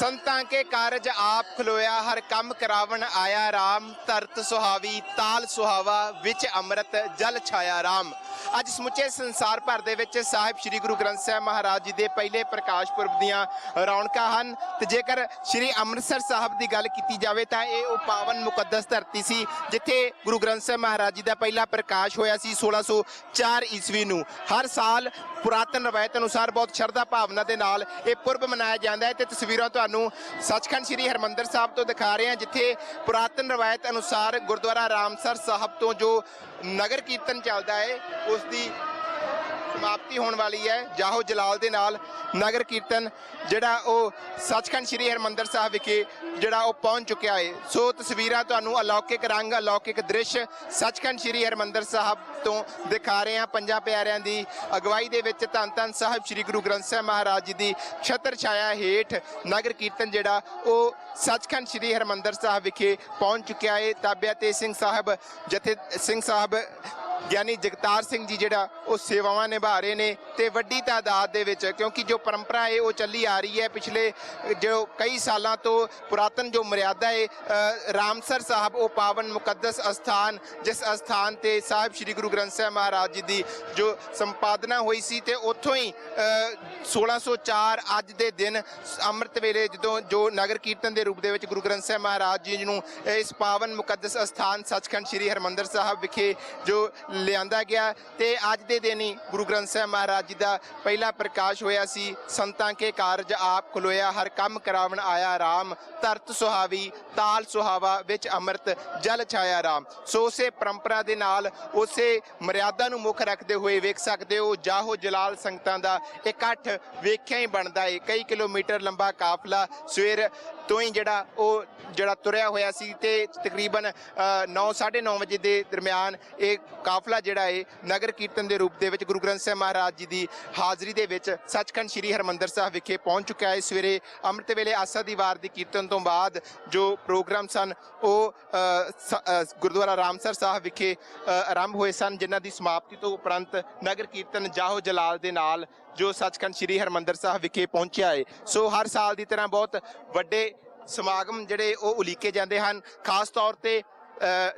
संतां के कारज आप खलोया हर कम करावन आया राम धरत सुहावी ताल सुहावा विच अमृत जल छाया राम। ਅੱਜ ਸਮੁੱਚੇ ਸੰਸਾਰ ਭਰ ਦੇ ਵਿੱਚ ਸਾਹਿਬ ਸ੍ਰੀ ਗੁਰੂ ਗ੍ਰੰਥ ਸਾਹਿਬ ਮਹਾਰਾਜ ਜੀ ਦੇ ਪਹਿਲੇ ਪ੍ਰਕਾਸ਼ ਪੁਰਬ ਦੀਆਂ ਰੌਣਕਾਂ ਹਨ। ਤੇ ਜੇਕਰ ਸ੍ਰੀ ਅੰਮ੍ਰਿਤਸਰ ਸਾਹਿਬ ਦੀ ਗੱਲ ਕੀਤੀ ਜਾਵੇ ਤਾਂ ਇਹ ਉਹ ਪਾਵਨ ਮੁਕੱਦਸ ਧਰਤੀ ਸੀ ਜਿੱਥੇ ਗੁਰੂ ਗ੍ਰੰਥ ਸਾਹਿਬ ਮਹਾਰਾਜ ਜੀ ਦਾ ਪਹਿਲਾ ਪ੍ਰਕਾਸ਼ ਹੋਇਆ ਸੀ 1604 ਈਸਵੀ ਨੂੰ। ਹਰ ਸਾਲ ਪੁਰਾਤਨ ਰਵਾਇਤ ਅਨੁਸਾਰ ਬਹੁਤ ਸ਼ਰਧਾ ਭਾਵਨਾ ਦੇ ਨਾਲ ਇਹ ਪੁਰਬ ਮਨਾਇਆ ਜਾਂਦਾ ਹੈ। ਤੇ ਤਸਵੀਰਾਂ ਤੁਹਾਨੂੰ ਸੱਚਖੰਡ ਸ੍ਰੀ ਹਰਿਮੰਦਰ ਸਾਹਿਬ ਤੋਂ ਦਿਖਾ ਰਹੇ ਹਾਂ ਜਿੱਥੇ ਪੁਰਾਤਨ ਰਵਾਇਤ ਅਨੁਸਾਰ ਗੁਰਦੁਆਰਾ ਰਾਮਸਰ ਸਾਹਿਬ ਤੋਂ ਜੋ ਨਗਰ ਕੀਰਤਨ ਚੱਲਦਾ ਹੈ ਉਸ ਦੀ समाप्ति होने वाली है। जाहो जलाल दे नाल नगर कीर्तन जिहड़ा वो सचखंड श्री हरमंदर साहब विखे जिहड़ा वो पहुँच चुकिया है। सो तस्वीरां तुहानूं अलौकिक रंग अलौकिक दृश्य सचखंड श्री हरमंदर साहब तो दिखा रहे हैं। पंजां प्यारियां दी अगवाई दे विच धन धन साहिब श्री गुरु ग्रंथ साहिब महाराज जी दी छत्र छाया हेठ नगर कीर्तन जिहड़ा वो सचखंड श्री हरमंदर साहब विखे पहुँच चुकिया है। ताबिया ते सिंह साहब जथे सिंह साहब ਗਿਆਨੀ ਜਗਤਾਰ ਸਿੰਘ ਜੀ ਜਿਹੜਾ ਉਹ ਸੇਵਾਵਾਂ ਨਿਭਾ ਰਹੇ ਨੇ ਤੇ ਵੱਡੀ ਤਾਦਾਦ ਦੇ ਵਿੱਚ ਕਿਉਂਕਿ ਜੋ ਪਰੰਪਰਾ ਹੈ ਉਹ ਚੱਲੀ ਆ ਰਹੀ ਹੈ ਪਿਛਲੇ ਜੋ ਕਈ ਸਾਲਾਂ ਤੋਂ ਪੁਰਾਤਨ ਜੋ ਮਰਿਆਦਾ ਹੈ ਰਾਮਸਰ ਸਾਹਿਬ ਉਹ ਪਾਵਨ ਮੁਕੱਦਸ ਅਸਥਾਨ ਜਿਸ ਅਸਥਾਨ ਤੇ ਸਾਹਿਬ ਸ੍ਰੀ ਗੁਰੂ ਗ੍ਰੰਥ ਸਾਹਿਬ ਮਹਾਰਾਜ ਜੀ ਦੀ ਜੋ ਸੰਪਾਦਨਾ ਹੋਈ ਸੀ ਤੇ ਉੱਥੋਂ ਹੀ 1604 ਅੱਜ ਦੇ ਦਿਨ ਅੰਮ੍ਰਿਤ ਵੇਲੇ ਜਦੋਂ ਜੋ ਨਗਰ ਕੀਰਤਨ ਦੇ ਰੂਪ ਦੇ ਵਿੱਚ ਗੁਰੂ ਗ੍ਰੰਥ ਸਾਹਿਬ ਮਹਾਰਾਜ ਜੀ ਨੂੰ ਇਸ ਪਾਵਨ ਮੁਕੱਦਸ ਅਸਥਾਨ ਸੱਚਖੰਡ ਸ੍ਰੀ ਹਰਿਮੰਦਰ ਸਾਹਿਬ ਵਿਖੇ ਜੋ ਲਿਆਂਦਾ ਗਿਆ ਤੇ ਅੱਜ ਦੇ ਦਿਨ ਹੀ ਗੁਰੂ ਗ੍ਰੰਥ ਸਾਹਿਬ ਮਹਾਰਾਜ ਜੀ ਦਾ ਪਹਿਲਾ ਪ੍ਰਕਾਸ਼ ਹੋਇਆ ਸੀ। ਸੰਤਾਂ ਕੇ ਕਾਰਜ ਆਪ ਖਲੋਇਆ ਹਰ ਕੰਮ ਕਰਾਵਣ ਆਇਆ ਰਾਮ ਧਰਤ ਸੁਹਾਵੀ ਤਾਲ ਸੁਹਾਵਾ ਵਿੱਚ ਅੰਮ੍ਰਿਤ ਜਲ ਛਾਇਆ ਰਾਮ। ਸੋ ਉਸੇ ਪਰੰਪਰਾ ਦੇ ਨਾਲ ਉਸੇ ਮਰਿਆਦਾ ਨੂੰ ਮੁੱਖ ਰੱਖਦੇ ਹੋਏ ਵੇਖ ਸਕਦੇ ਹੋ ਜਾਹੋ ਜਲਾਲ ਸੰਗਤਾਂ ਦਾ ਇਕੱਠ ਵੇਖਿਆ ਹੀ ਬਣਦਾ ਹੈ। ਕਈ ਕਿਲੋਮੀਟਰ ਲੰਬਾ ਕਾਫਲਾ ਸਵੇਰ ਤੋਂ ਹੀ ਜਿਹੜਾ ਤੁਰਿਆ ਹੋਇਆ ਸੀ ਤੇ ਤਕਰੀਬਨ 9:30 ਵਜੇ ਦੇ ਦਰਮਿਆਨ ਇਹ ਕਾਫਲਾ ਜਿਹੜਾ ਹੈ ਨਗਰ ਕੀਰਤਨ ਦੇ ਰੂਪ ਦੇ ਵਿੱਚ ਗੁਰੂ ਗ੍ਰੰਥ ਸਾਹਿਬ ਮਹਾਰਾਜ ਜੀ ਦੀ ਹਾਜ਼ਰੀ ਦੇ ਵਿੱਚ ਸੱਚਖੰਡ ਸ੍ਰੀ ਹਰਿਮੰਦਰ ਸਾਹਿਬ ਵਿਖੇ ਪਹੁੰਚ ਚੁੱਕਿਆ ਹੈ। ਸਵੇਰੇ ਅੰਮ੍ਰਿਤ ਵੇਲੇ ਆਸਾ ਦੀ ਵਾਰ ਦੀ ਕੀਰਤਨ ਤੋਂ ਬਾਅਦ ਜੋ ਪ੍ਰੋਗਰਾਮ ਸਨ ਉਹ ਗੁਰਦੁਆਰਾ ਰਾਮਸਰ ਸਾਹਿਬ ਵਿਖੇ ਆਰੰਭ ਹੋਏ ਸਨ ਜਿਨ੍ਹਾਂ ਦੀ ਸਮਾਪਤੀ ਤੋਂ ਉਪਰੰਤ ਨਗਰ ਕੀਰਤਨ ਜਾਹੋ ਜਲਾਲ ਦੇ ਨਾਲ ਜੋ ਸੱਚਖੰਡ ਸ੍ਰੀ ਹਰਿਮੰਦਰ ਸਾਹਿਬ ਵਿਖੇ ਪਹੁੰਚਿਆ ਹੈ। ਸੋ ਹਰ ਸਾਲ ਦੀ ਤਰ੍ਹਾਂ ਬਹੁਤ ਵੱਡੇ ਸਮਾਗਮ ਜਿਹੜੇ ਉਹ ਉਲੀਕੇ ਜਾਂਦੇ ਹਨ। ਖਾਸ ਤੌਰ ਤੇ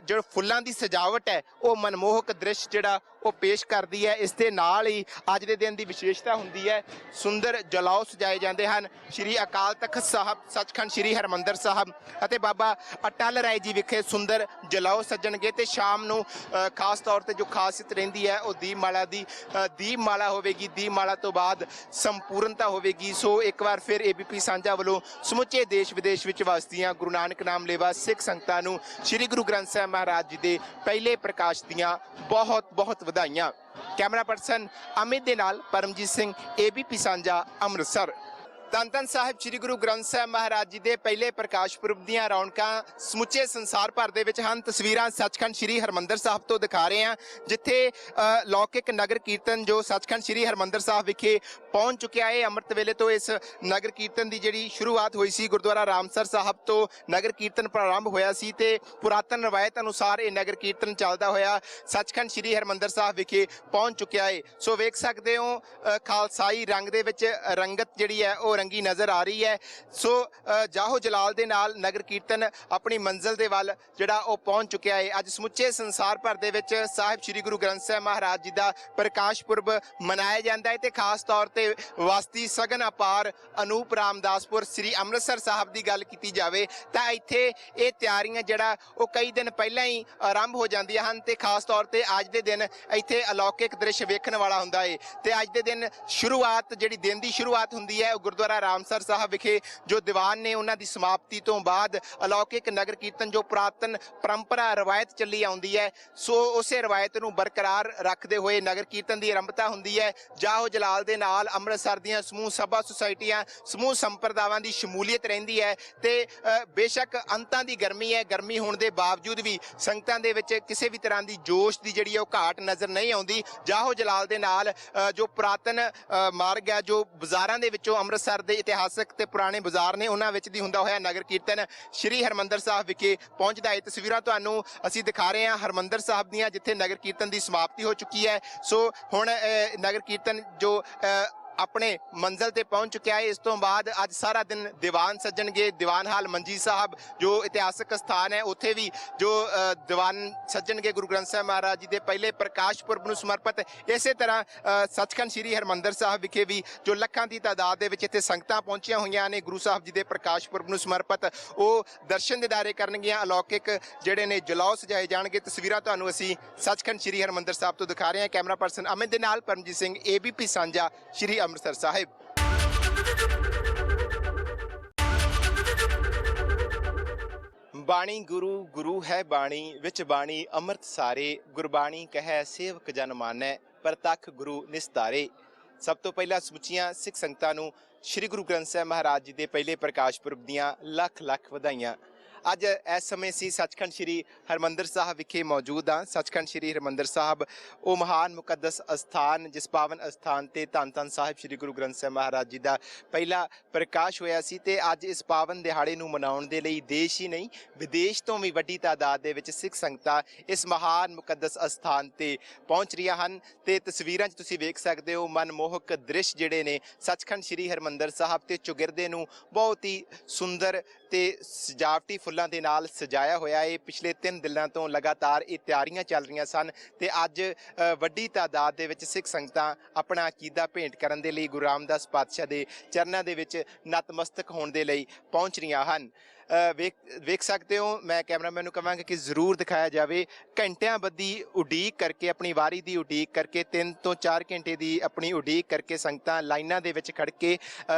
जो फुल्लां दी सजावट है वो मनमोहक दृश्य जिहड़ा वो पेश करती है। इस दे नाल ही अज दे दिन की विशेषता हुंदी है सुंदर जलाओ सजाए जाते हैं। श्री अकाल तख्त साहब सचखंड श्री हरमंदर साहब अते बाबा अटल राय जी विखे सुंदर जलाओ सजणगे ते शाम नूं खास तौर पर जो खासियत रहिंदी है वो दीपमाला दी दीपमाला होवेगी। दीपमाला तो बाद संपूर्णता होवेगी। सो एक बार फिर ABP सांझा वालों समुचे देश विदेश विच वसदियां गुरु नानक नाम लेवा सिख संगतां नूं श्री गुरु ग्रंथ साहिब महाराज जी दे पहले प्रकाश दियां बहुत बहुत ਵਧਾਈਆਂ। कैमरा पर्सन अमित दे नाल परमजीत सिंह ABP सांझा अमृतसर। ਧੰਨ ਧੰਨ ਸਾਹਿਬ ਸ੍ਰੀ ਗੁਰੂ ਗ੍ਰੰਥ ਸਾਹਿਬ ਮਹਾਰਾਜ ਜੀ ਦੇ ਪਹਿਲੇ ਪ੍ਰਕਾਸ਼ ਪੁਰਬ ਦੀਆਂ ਰੌਣਕਾਂ ਸਮੁੱਚੇ ਸੰਸਾਰ ਭਰ ਦੇ ਵਿੱਚ ਹਨ। ਤਸਵੀਰਾਂ ਸੱਚਖੰਡ ਸ੍ਰੀ ਹਰਿਮੰਦਰ ਸਾਹਿਬ ਤੋਂ ਦਿਖਾ ਰਹੇ ਹਾਂ ਜਿੱਥੇ ਲੌਕਿਕ ਨਗਰ ਕੀਰਤਨ ਜੋ ਸੱਚਖੰਡ ਸ੍ਰੀ ਹਰਿਮੰਦਰ ਸਾਹਿਬ ਵਿਖੇ ਪਹੁੰਚ ਚੁੱਕਿਆ ਹੈ। ਅੰਮ੍ਰਿਤ ਵੇਲੇ ਤੋਂ ਇਸ ਨਗਰ ਕੀਰਤਨ ਦੀ ਜਿਹੜੀ ਸ਼ੁਰੂਆਤ ਹੋਈ ਸੀ ਗੁਰਦੁਆਰਾ ਰਾਮਸਰ ਸਾਹਿਬ ਤੋਂ ਨਗਰ ਕੀਰਤਨ ਪ੍ਰਾਰੰਭ ਹੋਇਆ ਸੀ ਤੇ ਪੁਰਾਤਨ ਰਵਾਇਤ ਅਨੁਸਾਰ ਇਹ ਨਗਰ ਕੀਰਤਨ ਚੱਲਦਾ ਹੋਇਆ ਸੱਚਖੰਡ ਸ੍ਰੀ ਹਰਿਮੰਦਰ ਸਾਹਿਬ ਵਿਖੇ ਪਹੁੰਚ ਚੁੱਕਿਆ ਹੈ। ਸੋ ਵੇਖ ਸਕਦੇ ਹੋ ਖਾਲਸਾਈ ਰੰਗ ਦੇ ਵਿੱਚ ਰੰਗਤ ਜਿਹੜੀ ਹੈ ਉਹ रंगी नज़र आ रही है। सो जाहो जलाल दे नाल नगर कीर्तन अपनी मंजिल दे वल जिहड़ा वो पहुंच चुकिया है। अज समुचे संसार भर दे विच साहिब श्री गुरु ग्रंथ साहिब महाराज जी दा प्रकाश पुरब मनाया जाता है ते खास तौर ते वास्ती सगन अपार अनूप रामदासपुर श्री अमृतसर साहब की गल की जाए तो इत्थे ये तैयारियां जिहड़ा वो कई दिन पहलां ही आरंभ हो जांदियां हन ते खास तौर ते अज दे दिन इत्थे अलौकिक दृश्य वेखण वाला हुंदा है ते अज दे दिन शुरुआत जिहड़ी दिन की शुरुआत हुंदी है गुरुद्वारा रामसर साहब विखे जो दीवान ने उन्हां दी समाप्ति तो बाद अलौकिक नगर कीर्तन जो पुरातन परंपरा रवायत चली आउंदी है सो उसे रवायत नूं बरकरार रखते हुए नगर कीर्तन की आरंभता हुंदी है। जाहो जलाल दे नाल अमृतसर दीआं समूह सभा सोसाइटियां समूह संप्रदावां की शमूलीयत रहिंदी है ते बेशक अंतां की गर्मी है गर्मी होने के बावजूद भी संगतां दे विच किसी भी तरह की जोश की जिहड़ी है घाट नज़र नहीं आउंदी। जाहो जलाल दे नाल जो पुरातन मार्ग है जो बाज़ारां दे विचों अमृतसर दे इतिहासक ते पुराने बाजार ने उन्हां विच दी हुंदा होया नगर कीर्तन श्री हरमंदर साहब विखे पहुंचदा है। तस्वीरां तुहानूं असीं दिखा रहे हैं हरमंदर साहब दीआं जिथे नगर कीर्तन की समाप्ति हो चुकी है। सो हुण नगर कीर्तन जो ਆਪਣੇ ਮੰਜ਼ਿਲ ਤੇ ਪਹੁੰਚ ਚੁੱਕਿਆ ਹੈ। ਇਸ ਤੋਂ ਬਾਅਦ ਅੱਜ ਸਾਰਾ ਦਿਨ ਦੀਵਾਨ ਸੱਜਣਗੇ। ਦੀਵਾਨ ਹਾਲ ਮੰਜੀ ਸਾਹਿਬ ਜੋ ਇਤਿਹਾਸਕ ਸਥਾਨ ਹੈ, ਉੱਥੇ ਵੀ ਜੋ ਦੀਵਾਨ ਸੱਜਣਗੇ ਗੁਰੂ ਗ੍ਰੰਥ ਸਾਹਿਬ ਮਹਾਰਾਜ ਜੀ ਦੇ ਪਹਿਲੇ ਪ੍ਰਕਾਸ਼ ਪੁਰਬ ਨੂੰ ਸਮਰਪਿਤ। ਇਸੇ ਤਰ੍ਹਾਂ ਸੱਚਖੰਡ ਸ੍ਰੀ ਹਰਿਮੰਦਰ ਸਾਹਿਬ ਵਿਖੇ ਵੀ ਜੋ ਲੱਖਾਂ ਦੀ ਤਾਦਾਦ ਦੇ ਵਿੱਚ ਇੱਥੇ ਸੰਗਤਾਂ ਪਹੁੰਚੀਆਂ ਹੋਈਆਂ ਨੇ ਗੁਰੂ ਸਾਹਿਬ ਜੀ ਦੇ ਪ੍ਰਕਾਸ਼ ਪੁਰਬ ਨੂੰ ਸਮਰਪਿਤ, ਉਹ ਦਰਸ਼ਨ ਦਿਦਾਰੇ ਕਰਨਗੀਆਂ। ਅਲੌਕਿਕ ਜਿਹੜੇ ਨੇ ਜਲੌ ਸਜਾਏ ਜਾਣਗੇ। ਤਸਵੀਰਾਂ ਤੁਹਾਨੂੰ ਅਸੀਂ ਸੱਚਖੰਡ ਸ੍ਰੀ ਹਰਿਮੰਦਰ ਸਾਹਿਬ ਤੋਂ ਦਿਖਾ ਰਹੇ ਹਾਂ। ਕੈਮਰਾ ਪਰਸਨ ਅਮਿਤ ਦੇ ਨਾਲ ਪਰਮਜੀਤ ਸਿੰਘ, ABP ਸਾਂਝਾ, ਸ੍ਰੀ ਅੰਮ੍ਰਿਤਸਰ ਸਾਹਿਬ। ਬਾਣੀ ਗੁਰੂ, ਗੁਰੂ ਹੈ ਬਾਣੀ, ਵਿੱਚ ਬਾਣੀ ਅੰਮ੍ਰਿਤ ਸਾਰੇ, ਗੁਰਬਾਣੀ ਕਹੈ ਸੇਵਕ ਜਨ ਮਾਨੈ, ਪ੍ਰਤੱਖ ਗੁਰੂ ਨਿਸਤਾਰੇ। ਸਭ ਤੋਂ ਪਹਿਲਾਂ ਸਮੁੱਚੀਆਂ ਸਿੱਖ ਸੰਗਤਾਂ ਨੂੰ ਸ੍ਰੀ ਗੁਰੂ ਗ੍ਰੰਥ ਸਾਹਿਬ ਮਹਾਰਾਜ ਜੀ ਦੇ ਪਹਿਲੇ ਪ੍ਰਕਾਸ਼ ਪੁਰਬ ਦੀਆਂ ਲੱਖ ਲੱਖ ਵਧਾਈਆਂ। ਅੱਜ ਇਸ ਸਮੇਂ ਅਸੀਂ ਸੱਚਖੰਡ ਸ੍ਰੀ ਹਰਿਮੰਦਰ ਸਾਹਿਬ ਵਿਖੇ ਮੌਜੂਦ ਹਾਂ। ਸੱਚਖੰਡ ਸ੍ਰੀ ਹਰਿਮੰਦਰ ਸਾਹਿਬ ਉਹ ਮਹਾਨ ਮੁਕੱਦਸ ਅਸਥਾਨ, ਜਿਸ ਪਾਵਨ ਅਸਥਾਨ ਤੇ ਧੰਨ ਧੰਨ ਸਾਹਿਬ ਸ੍ਰੀ ਗੁਰੂ ਗ੍ਰੰਥ ਸਾਹਿਬ ਮਹਾਰਾਜ ਜੀ ਦਾ ਪਹਿਲਾ ਪ੍ਰਕਾਸ਼ ਹੋਇਆ ਸੀ। ਤੇ ਅੱਜ ਇਸ ਪਾਵਨ ਦਿਹਾੜੇ ਨੂੰ ਮਨਾਉਣ ਦੇ ਲਈ ਦੇਸ਼ ਹੀ ਨਹੀਂ, ਵਿਦੇਸ਼ ਤੋਂ ਵੀ ਵੱਡੀ ਤਾਦਾਦ ਦੇ ਵਿੱਚ ਸਿੱਖ ਸੰਗਤਾਂ ਇਸ ਮਹਾਨ ਮੁਕੱਦਸ ਅਸਥਾਨ ਤੇ ਪਹੁੰਚ ਰਹੀਆਂ ਹਨ। ਤੇ ਤਸਵੀਰਾਂ 'ਚ ਤੁਸੀਂ ਵੇਖ ਸਕਦੇ ਹੋ ਮਨਮੋਹਕ ਦ੍ਰਿਸ਼ ਜਿਹੜੇ ਨੇ ਸੱਚਖੰਡ ਸ੍ਰੀ ਹਰਿਮੰਦਰ ਸਾਹਿਬ ਤੇ ਚੁਗਿਰਦੇ ਨੂੰ ਬਹੁਤ ਹੀ ਸੁੰਦਰ ਤੇ ਸਜਾਵਟੀ ਫੁੱਲਾਂ ਦੇ ਨਾਲ ਸਜਾਇਆ ਹੋਇਆ ਹੈ। ਪਿਛਲੇ 3 ਦਿਨਾਂ ਤੋਂ ਲਗਾਤਾਰ ਇਹ ਤਿਆਰੀਆਂ ਚੱਲ ਰਹੀਆਂ ਸਨ ਤੇ ਅੱਜ ਵੱਡੀ ਤਾਦਾਦ ਦੇ ਵਿੱਚ ਸਿੱਖ ਸੰਗਤਾਂ ਆਪਣਾ ਅਕੀਦਾ ਭੇਂਟ ਕਰਨ ਦੇ ਲਈ ਗੁਰੂ ਰਾਮਦਾਸ ਪਾਤਸ਼ਾਹ ਦੇ ਚਰਨਾਂ ਦੇ ਵਿੱਚ ਨਤਮਸਤਕ ਹੋਣ ਦੇ ਲਈ ਪਹੁੰਚ ਰਹੀਆਂ ਹਨ। ਵੇਖ ਸਕਦੇ ਹੋ, ਮੈਂ ਕੈਮਰਾਮੈਨ ਨੂੰ ਕਹਾਂਗਾ ਕਿ ਜ਼ਰੂਰ ਦਿਖਾਇਆ ਜਾਵੇ। ਘੰਟਿਆਂ ਬੱਧੀ ਉਡੀਕ ਕਰਕੇ, ਆਪਣੀ ਵਾਰੀ ਦੀ ਉਡੀਕ ਕਰਕੇ, 3 ਤੋਂ 4 ਘੰਟੇ ਦੀ ਆਪਣੀ ਉਡੀਕ ਕਰਕੇ ਸੰਗਤਾਂ ਲਾਈਨਾਂ ਦੇ ਵਿੱਚ ਖੜ੍ਹ ਕੇ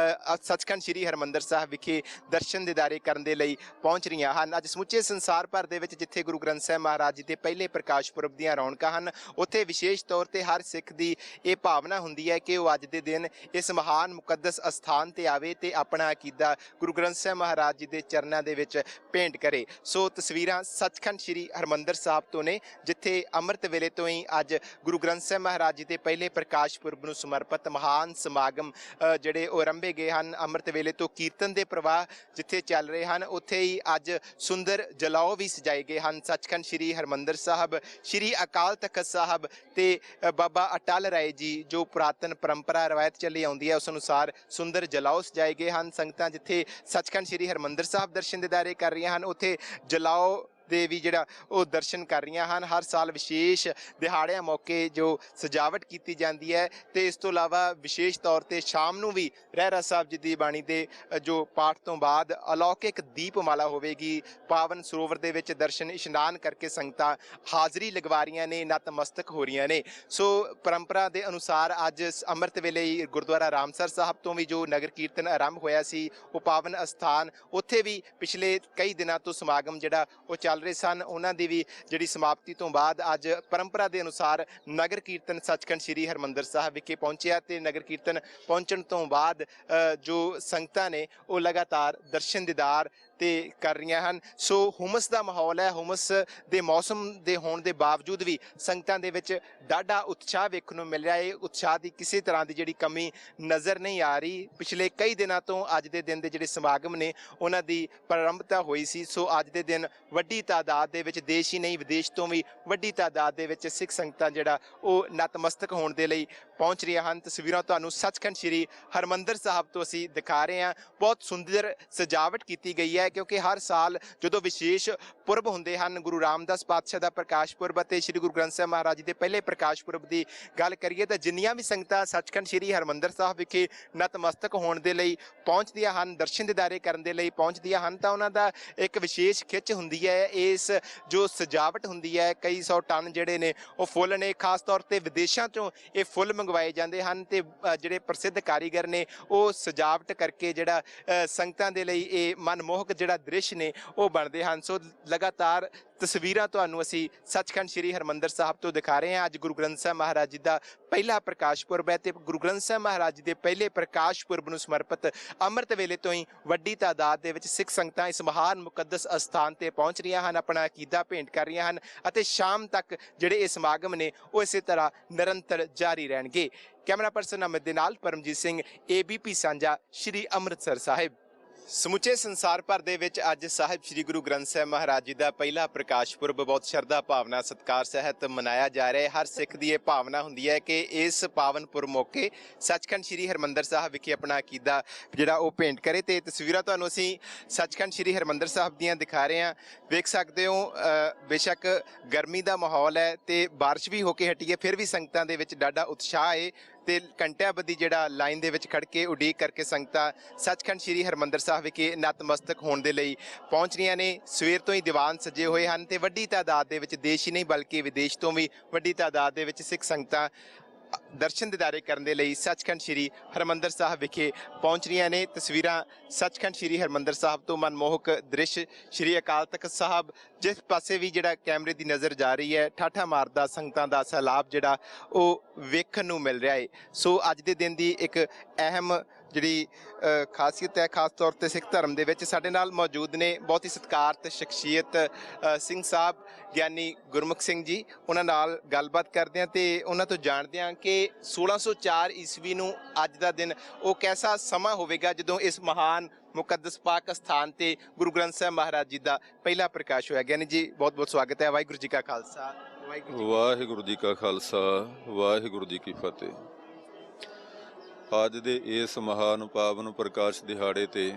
ਸੱਚਖੰਡ ਸ੍ਰੀ ਹਰਿਮੰਦਰ ਸਾਹਿਬ ਵਿਖੇ ਦਰਸ਼ਨ ਦਿਦਾਰੇ ਕਰਨ ਦੇ ਲਈ ਪਹੁੰਚ ਰਹੀਆਂ ਹਨ। ਅੱਜ ਸਮੁੱਚੇ ਸੰਸਾਰ ਭਰ ਦੇ ਵਿੱਚ ਜਿੱਥੇ ਗੁਰੂ ਗ੍ਰੰਥ ਸਾਹਿਬ ਮਹਾਰਾਜ ਜੀ ਦੇ ਪਹਿਲੇ ਪ੍ਰਕਾਸ਼ ਪੁਰਬ ਦੀਆਂ ਰੌਣਕਾਂ ਹਨ, ਉੱਥੇ ਵਿਸ਼ੇਸ਼ ਤੌਰ ਤੇ ਹਰ ਸਿੱਖ ਦੀ ਇਹ ਭਾਵਨਾ ਹੁੰਦੀ ਹੈ ਕਿ ਉਹ ਅੱਜ ਦੇ ਦਿਨ ਇਸ ਮਹਾਨ ਮੁਕੱਦਸ ਅਸਥਾਨ ਤੇ ਆਵੇ ਤੇ ਆਪਣਾ ਅਕੀਦਾ ਗੁਰੂ ਗ੍ਰੰਥ ਸਾਹਿਬ ਮਹਾਰਾਜ ਜੀ ਦੇ ਚਰਨਾਂ ਦੇ ਵਿੱਚ ਭੇਂਟ ਕਰੇ। ਸੋ ਤਸਵੀਰਾਂ ਸੱਚਖੰਡ ਸ੍ਰੀ ਹਰਿਮੰਦਰ ਸਾਹਿਬ ਤੋਂ ਨੇ, ਜਿੱਥੇ ਅੰਮ੍ਰਿਤ ਵੇਲੇ ਤੋਂ ਹੀ ਅੱਜ ਗੁਰੂ ਗ੍ਰੰਥ ਸਾਹਿਬ ਮਹਾਰਾਜ ਜੀ ਦੇ ਪਹਿਲੇ ਪ੍ਰਕਾਸ਼ ਪੁਰਬ ਨੂੰ ਸਮਰਪਿਤ ਮਹਾਨ ਸਮਾਗਮ ਜਿਹੜੇ ਉਹ ਆਰੰਭੇ ਗਏ ਹਨ। ਅੰਮ੍ਰਿਤ ਵੇਲੇ ਤੋਂ ਕੀਰਤਨ ਦੇ ਪ੍ਰਵਾਹ ਜਿੱਥੇ ਚੱਲ ਰਹੇ ਹਨ, ਉੱਥੇ ਹੀ ਅੱਜ ਸੁੰਦਰ ਜਲਾਓ ਵੀ ਸਜਾਏ ਗਏ ਹਨ। ਸੱਚਖੰਡ ਸ੍ਰੀ ਹਰਿਮੰਦਰ ਸਾਹਿਬ, ਸ੍ਰੀ ਅਕਾਲ ਤਖਤ ਸਾਹਿਬ ਤੇ ਬਾਬਾ ਅਟਲ ਰਾਏ ਜੀ ਜੋ ਪੁਰਾਤਨ ਪਰੰਪਰਾ ਰਵਾਇਤ ਚੱਲੀ ਆਉਂਦੀ ਹੈ, ਉਸ ਅਨੁਸਾਰ ਸੁੰਦਰ ਜਲਾਓ ਸਜਾਏ ਗਏ ਹਨ। ਸੰਗਤਾਂ ਜਿੱਥੇ ਸੱਚਖੰਡ ਸ੍ਰੀ ਹਰਿਮੰਦਰ ਸਾਹਿਬ ਦਰਸ਼ਨ ਦਿਦਾਰੇ ਕਰ ਰਹੀਆਂ ਹਨ, ਉੱਥੇ ਜਲਾਓ ਦੇ ਵੀ ਜਿਹੜਾ ਉਹ ਦਰਸ਼ਨ ਕਰ ਰਹੀਆਂ ਹਨ। ਹਰ ਸਾਲ ਵਿਸ਼ੇਸ਼ ਦਿਹਾੜਿਆਂ ਮੌਕੇ ਜੋ ਸਜਾਵਟ ਕੀਤੀ ਜਾਂਦੀ ਹੈ ਤੇ ਇਸ ਤੋਂ ਇਲਾਵਾ ਵਿਸ਼ੇਸ਼ ਤੌਰ ਤੇ ਸ਼ਾਮ ਨੂੰ ਵੀ ਰਹਿਰਾ ਸਾਹਿਬ ਜੀ ਦੀ ਬਾਣੀ ਦੇ ਜੋ ਪਾਠ ਤੋਂ ਬਾਅਦ ਅਲੌਕਿਕ ਦੀਪਮਾਲਾ ਹੋਵੇਗੀ। ਪਾਵਨ ਸਰੋਵਰ ਦੇ ਵਿੱਚ ਦਰਸ਼ਨ ਇਸ਼ਨਾਨ ਕਰਕੇ ਸੰਗਤਾਂ ਹਾਜ਼ਰੀ ਲਗਵਾ ਰਹੀਆਂ ਨੇ, ਨਤਮਸਤਕ ਹੋ ਰਹੀਆਂ ਨੇ। ਸੋ ਪਰੰਪਰਾ ਦੇ ਅਨੁਸਾਰ ਅੱਜ ਅੰਮ੍ਰਿਤ ਵੇਲੇ ਹੀ ਗੁਰਦੁਆਰਾ ਰਾਮਸਰ ਸਾਹਿਬ ਤੋਂ ਵੀ ਜੋ ਨਗਰ ਕੀਰਤਨ ਆਰੰਭ ਹੋਇਆ ਸੀ, ਉਹ ਪਾਵਨ ਅਸਥਾਨ, ਉੱਥੇ ਵੀ ਪਿਛਲੇ ਕਈ ਦਿਨਾਂ ਤੋਂ ਸਮਾਗਮ ਜਿਹੜਾ ਉਹ ਚੱਲ ਰਹੇ ਸਨ, ਉਹਨਾਂ ਦੀ ਵੀ ਜਿਹੜੀ ਸਮਾਪਤੀ ਤੋਂ ਬਾਅਦ ਅੱਜ ਪਰੰਪਰਾ ਦੇ ਅਨੁਸਾਰ ਨਗਰ ਕੀਰਤਨ ਸੱਚਖੰਡ ਸ੍ਰੀ ਹਰਿਮੰਦਰ ਸਾਹਿਬ ਵਿਖੇ ਪਹੁੰਚਿਆ ਤੇ ਨਗਰ ਕੀਰਤਨ ਪਹੁੰਚਣ ਤੋਂ ਬਾਅਦ ਜੋ ਸੰਗਤਾਂ ਨੇ ਉਹ ਲਗਾਤਾਰ ਦਰਸ਼ਨ ਦਿਦਾਰ ਤੇ ਕਰ ਰਹੀਆਂ ਹਨ। ਸੋ ਹੁਮਸ ਦਾ ਮਾਹੌਲ ਹੈ। ਹੁਮਸ ਦੇ ਮੌਸਮ ਦੇ ਹੋਣ ਦੇ ਬਾਵਜੂਦ ਵੀ ਸੰਗਤਾਂ ਦੇ ਵਿੱਚ ਡਾਢਾ ਉਤਸ਼ਾਹ ਵੇਖਣ ਨੂੰ ਮਿਲ ਰਿਹਾ ਹੈ। ਉਤਸ਼ਾਹ ਦੀ ਕਿਸੇ ਤਰ੍ਹਾਂ ਦੀ ਜਿਹੜੀ ਕਮੀ ਨਜ਼ਰ ਨਹੀਂ ਆ ਰਹੀ। ਪਿਛਲੇ ਕਈ ਦਿਨਾਂ ਤੋਂ ਅੱਜ ਦੇ ਦਿਨ ਦੇ ਜਿਹੜੇ ਸਮਾਗਮ ਨੇ ਉਹਨਾਂ ਦੀ ਪ੍ਰਾਰੰਭਤਾ ਹੋਈ ਸੀ। ਸੋ ਅੱਜ ਦੇ ਦਿਨ ਵੱਡੀ ਤਾਦਾਦ ਦੇ ਵਿੱਚ ਦੇਸ਼ ਹੀ ਨਹੀਂ, ਵਿਦੇਸ਼ ਤੋਂ ਵੀ ਵੱਡੀ ਤਾਦਾਦ ਦੇ ਵਿੱਚ ਸਿੱਖ ਸੰਗਤਾਂ ਜਿਹੜਾ ਉਹ ਨਤਮਸਤਕ ਹੋਣ ਦੇ ਲਈ ਪਹੁੰਚ ਰਹੀਆਂ ਹਨ। ਤਸਵੀਰਾਂ ਤੁਹਾਨੂੰ ਸੱਚਖੰਡ ਸ੍ਰੀ ਹਰਿਮੰਦਰ ਸਾਹਿਬ ਤੋਂ ਅਸੀਂ ਦਿਖਾ ਰਹੇ ਹਾਂ। ਬਹੁਤ ਸੁੰਦਰ ਸਜਾਵਟ ਕੀਤੀ ਗਈ ਹੈ ਕਿਉਂਕਿ ਹਰ ਸਾਲ ਜਦੋਂ ਵਿਸ਼ੇਸ਼ ਪੁਰਬ ਹੁੰਦੇ ਹਨ, ਗੁਰੂ ਰਾਮਦਾਸ ਪਾਤਸ਼ਾਹ ਦਾ ਪ੍ਰਕਾਸ਼ ਪੁਰਬ ਅਤੇ ਸ੍ਰੀ ਗੁਰੂ ਗ੍ਰੰਥ ਸਾਹਿਬ ਮਹਾਰਾਜ ਜੀ ਦੇ ਪਹਿਲੇ ਪ੍ਰਕਾਸ਼ ਪੁਰਬ ਦੀ ਗੱਲ ਕਰੀਏ ਤਾਂ ਜਿੰਨੀਆਂ ਵੀ ਸੰਗਤਾਂ ਸੱਚਖੰਡ ਸ੍ਰੀ ਹਰਿਮੰਦਰ ਸਾਹਿਬ ਵਿਖੇ ਨਤਮਸਤਕ ਹੋਣ ਦੇ ਲਈ ਪਹੁੰਚਦੀਆਂ ਹਨ, ਦਰਸ਼ਨ ਦਿਦਾਰੇ ਕਰਨ ਦੇ ਲਈ ਪਹੁੰਚਦੀਆਂ ਹਨ, ਤਾਂ ਉਹਨਾਂ ਦਾ ਇੱਕ ਵਿਸ਼ੇਸ਼ ਖਿੱਚ ਹੁੰਦੀ ਹੈ। ਇਸ ਜੋ ਸਜਾਵਟ ਹੁੰਦੀ ਹੈ, ਕਈ 100 ਟਨ ਜਿਹੜੇ ਨੇ ਉਹ ਫੁੱਲ ਨੇ, ਖਾਸ ਤੌਰ ਤੇ ਵਿਦੇਸ਼ਾਂ ਤੋਂ ਇਹ ਫੁੱਲ ਮੰਗਵਾਏ ਜਾਂਦੇ ਹਨ ਤੇ ਜਿਹੜੇ ਪ੍ਰਸਿੱਧ ਕਾਰੀਗਰ ਨੇ ਉਹ ਸਜਾਵਟ ਕਰਕੇ ਜਿਹੜਾ ਸੰਗਤਾਂ ਦੇ ਲਈ ਇਹ ਮਨਮੋਹਕ ਜਿਹੜਾ ਦ੍ਰਿਸ਼ ਨੇ ਉਹ ਬਣਦੇ ਹਨ। ਸੋ ਲਗਾਤਾਰ ਤਸਵੀਰਾਂ ਤੁਹਾਨੂੰ ਅਸੀਂ ਸੱਚਖੰਡ ਸ੍ਰੀ ਹਰਿਮੰਦਰ ਸਾਹਿਬ ਤੋਂ ਦਿਖਾ ਰਹੇ ਹਾਂ। ਅੱਜ ਗੁਰੂ ਗ੍ਰੰਥ ਸਾਹਿਬ ਮਹਾਰਾਜ ਜੀ ਦਾ ਪਹਿਲਾ ਪ੍ਰਕਾਸ਼ ਪੁਰਬ ਹੈ ਤੇ ਗੁਰੂ ਗ੍ਰੰਥ ਸਾਹਿਬ ਮਹਾਰਾਜ ਜੀ ਦੇ ਪਹਿਲੇ ਪ੍ਰਕਾਸ਼ ਪੁਰਬ ਨੂੰ ਸਮਰਪਿਤ ਅੰਮ੍ਰਿਤ ਵੇਲੇ ਤੋਂ ਹੀ ਵੱਡੀ ਤਾਦਾਦ ਦੇ ਵਿੱਚ ਸਿੱਖ ਸੰਗਤਾਂ ਇਸ ਮਹਾਨ ਮੁਕੱਦਸ ਅਸਥਾਨ ਤੇ ਪਹੁੰਚ ਰਹੀਆਂ ਹਨ, ਆਪਣਾ ਅਕੀਦਾ ਭੇਂਟ ਕਰ ਰਹੀਆਂ ਹਨ ਅਤੇ ਸ਼ਾਮ ਤੱਕ ਜਿਹੜੇ ਇਹ ਸਮਾਗਮ ਨੇ ਉਹ ਇਸੇ ਤਰ੍ਹਾਂ ਨਿਰੰਤਰ ਜਾਰੀ ਰਹਿਣਗੇ। ਕੈਮਰਾ ਪਰਸਨ ਅਮਿਤ ਦੇ ਨਾਲ ਪਰਮਜੀਤ ਸਿੰਘ, ABP ਸਾਂਝਾ, ਸ਼੍ਰੀ ਅੰਮ੍ਰਿਤਸਰ ਸਾਹਿਬ। ਸਮੁੱਚੇ ਸੰਸਾਰ ਭਰ ਦੇ ਵਿੱਚ ਅੱਜ ਸਾਹਿਬ ਸ੍ਰੀ ਗੁਰੂ ਗ੍ਰੰਥ ਸਾਹਿਬ ਮਹਾਰਾਜ ਜੀ ਦਾ ਪਹਿਲਾ ਪ੍ਰਕਾਸ਼ ਪੁਰਬ ਬਹੁਤ ਸ਼ਰਧਾ ਭਾਵਨਾ ਸਤਿਕਾਰ ਸਹਿਤ ਮਨਾਇਆ ਜਾ ਰਿਹਾ ਹੈ। ਹਰ ਸਿੱਖ ਦੀ ਇਹ ਭਾਵਨਾ ਹੁੰਦੀ ਹੈ ਕਿ ਇਸ ਪਾਵਨ ਪੁਰਬ ਮੌਕੇ ਸੱਚਖੰਡ ਸ੍ਰੀ ਹਰਿਮੰਦਰ ਸਾਹਿਬ ਵਿਖੇ ਆਪਣਾ ਅਕੀਦਾ ਜਿਹੜਾ ਉਹ ਭੇਂਟ ਕਰੇ। ਤੇ ਤਸਵੀਰਾਂ ਤੁਹਾਨੂੰ ਅਸੀਂ ਸੱਚਖੰਡ ਸ੍ਰੀ ਹਰਿਮੰਦਰ ਸਾਹਿਬ ਦੀਆਂ ਦਿਖਾ ਰਹੇ ਹਾਂ। ਵੇਖ ਸਕਦੇ ਹੋ ਬੇਸ਼ੱਕ ਗਰਮੀ ਦਾ ਮਾਹੌਲ ਹੈ ਤੇ ਬਾਰਿਸ਼ ਵੀ ਹੋ ਕੇ ਹਟੀ ਹੈ, ਫਿਰ ਵੀ ਸੰਗਤਾਂ ਦੇ ਵਿੱਚ ਡਾਢਾ ਉਤਸ਼ਾਹ ਹੈ ਤੇ ਘੰਟਿਆਂ ਬੱਧੀ ਜਿਹੜਾ ਲਾਈਨ ਦੇ ਵਿੱਚ ਖੜ ਕੇ ਉਡੀਕ ਕਰਕੇ ਸੰਗਤਾਂ ਸੱਚਖੰਡ ਸ੍ਰੀ ਹਰਿਮੰਦਰ ਸਾਹਿਬ ਵਿਖੇ ਨਤਮਸਤਕ ਹੋਣ ਦੇ ਲਈ ਪਹੁੰਚ ਰਹੀਆਂ ਨੇ। ਸਵੇਰ ਤੋਂ ਹੀ ਦੀਵਾਨ ਸਜੇ ਹੋਏ ਹਨ ਤੇ ਵੱਡੀ ਤਾਦਾਦ ਦੇ ਵਿੱਚ ਦੇਸ਼ ਹੀ ਨਹੀਂ ਬਲਕਿ ਵਿਦੇਸ਼ ਤੋਂ ਵੀ ਵੱਡੀ ਤਾਦਾਦ ਦੇ ਵਿੱਚ ਸਿੱਖ ਸੰਗਤਾਂ ਦਰਸ਼ਨ ਦਿਦਾਰੇ ਕਰਨ ਦੇ ਲਈ ਸੱਚਖੰਡ ਸ੍ਰੀ ਹਰਿਮੰਦਰ ਸਾਹਿਬ ਵਿਖੇ ਪਹੁੰਚ ਰਹੀਆਂ ਨੇ। ਤਸਵੀਰਾਂ ਸੱਚਖੰਡ ਸ੍ਰੀ ਹਰਿਮੰਦਰ ਸਾਹਿਬ ਤੋਂ ਮਨਮੋਹਕ ਦ੍ਰਿਸ਼ ਸ੍ਰੀ ਅਕਾਲ ਤਖਤ ਸਾਹਿਬ, ਜਿਸ ਪਾਸੇ ਵੀ ਜਿਹੜਾ ਕੈਮਰੇ ਦੀ ਨਜ਼ਰ ਜਾ ਰਹੀ ਹੈ, ਠਾਠਾ ਮਾਰਦਾ ਸੰਗਤਾਂ ਦਾ ਸੈਲਾਬ ਜਿਹੜਾ ਉਹ ਵੇਖਣ ਨੂੰ ਮਿਲ ਰਿਹਾ ਹੈ। ਸੋ ਅੱਜ ਦੇ ਦਿਨ ਦੀ ਇੱਕ ਅਹਿਮ ਜਿਹੜੀ ਖਾਸੀਅਤ ਹੈ, ਖਾਸ ਤੌਰ ਤੇ ਸਿੱਖ ਧਰਮ ਦੇ ਵਿੱਚ ਸਾਡੇ ਨਾਲ ਮੌਜੂਦ ਨੇ ਬਹੁਤ ਹੀ ਸਤਿਕਾਰਤ ਸ਼ਖਸੀਅਤ ਸਿੰਘ ਸਾਹਿਬ ਗਿਆਨੀ ਗੁਰਮੁਖ ਸਿੰਘ ਜੀ। ਉਹਨਾਂ ਨਾਲ ਗੱਲਬਾਤ ਕਰਦੇ ਹਾਂ ਤੇ ਉਹਨਾਂ ਤੋਂ ਜਾਣਦੇ ਹਾਂ ਕਿ 1604 ਈਸਵੀ ਨੂੰ ਅੱਜ ਦਾ ਦਿਨ ਉਹ ਕੈਸਾ ਸਮਾਂ ਹੋਵੇਗਾ ਜਦੋਂ ਇਸ ਮਹਾਨ ਮੁਕੱਦਸ ਪਾਕ ਸਥਾਨ ਤੇ ਗੁਰੂ ਗ੍ਰੰਥ ਸਾਹਿਬ ਮਹਾਰਾਜ ਜੀ ਦਾ ਪਹਿਲਾ ਪ੍ਰਕਾਸ਼ ਹੋਇਆ। ਗਿਆਨੀ ਜੀ ਬਹੁਤ ਬਹੁਤ ਸਵਾਗਤ ਹੈ। ਵਾਹਿਗੁਰੂ ਜੀ ਕਾ ਖਾਲਸਾ ਵਾਹਿਗੁਰੂ ਜੀ ਕਾ ਖਾਲਸਾ ਵਾਹਿਗੁਰੂ ਜੀ ਕੀ ਫਤਿਹ। ਅੱਜ ਦੇ ਇਸ ਮਹਾਨ ਪਾਵਨ ਪ੍ਰਕਾਸ਼ ਦਿਹਾੜੇ ਤੇ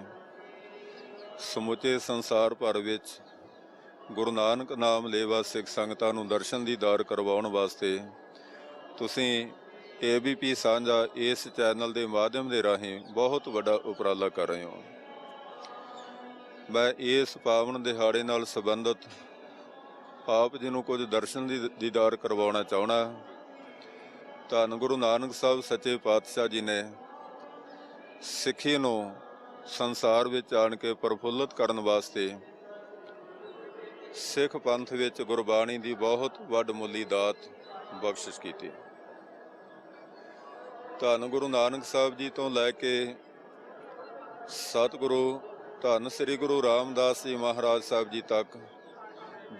ਸਮੁੱਚੇ ਸੰਸਾਰ ਭਰ ਵਿੱਚ ਗੁਰੂ ਨਾਨਕ ਨਾਮ ਲੇਵਾ ਸਿੱਖ ਸੰਗਤਾਂ ਨੂੰ ਦਰਸ਼ਨ ਦੀਦਾਰ ਕਰਵਾਉਣ ਵਾਸਤੇ ਤੁਸੀਂ ABP ਸਾਂਝਾ ਇਸ ਚੈਨਲ ਦੇ ਮਾਧਿਅਮ ਦੇ ਰਾਹੀਂ ਬਹੁਤ ਵੱਡਾ ਉਪਰਾਲਾ ਕਰ ਰਹੇ ਹੋ। ਮੈਂ ਇਸ ਪਾਵਨ ਦਿਹਾੜੇ ਨਾਲ ਸੰਬੰਧਿਤ ਆਪ ਜੀ ਨੂੰ ਕੁਝ ਦਰਸ਼ਨ ਦੀਦਾਰ ਕਰਵਾਉਣਾ ਚਾਹੁੰਦਾ। ਧੰਨ ਗੁਰੂ ਨਾਨਕ ਸਾਹਿਬ ਸੱਚੇ ਪਾਤਸ਼ਾਹ ਜੀ ਨੇ ਸਿੱਖੀ ਨੂੰ ਸੰਸਾਰ ਵਿੱਚ ਆਣ ਕੇ ਪ੍ਰਫੁੱਲਤ ਕਰਨ ਵਾਸਤੇ ਸਿੱਖ ਪੰਥ ਵਿੱਚ ਗੁਰਬਾਣੀ ਦੀ ਬਹੁਤ ਵੱਡਮੁੱਲੀ ਦਾਤ ਬਖਸ਼ਿਸ਼ ਕੀਤੀ। ਧੰਨ ਗੁਰੂ ਨਾਨਕ ਸਾਹਿਬ ਜੀ ਤੋਂ ਲੈ ਕੇ ਸਤਿਗੁਰੂ ਧੰਨ ਸ੍ਰੀ ਗੁਰੂ ਰਾਮਦਾਸ ਜੀ ਮਹਾਰਾਜ ਸਾਹਿਬ ਜੀ ਤੱਕ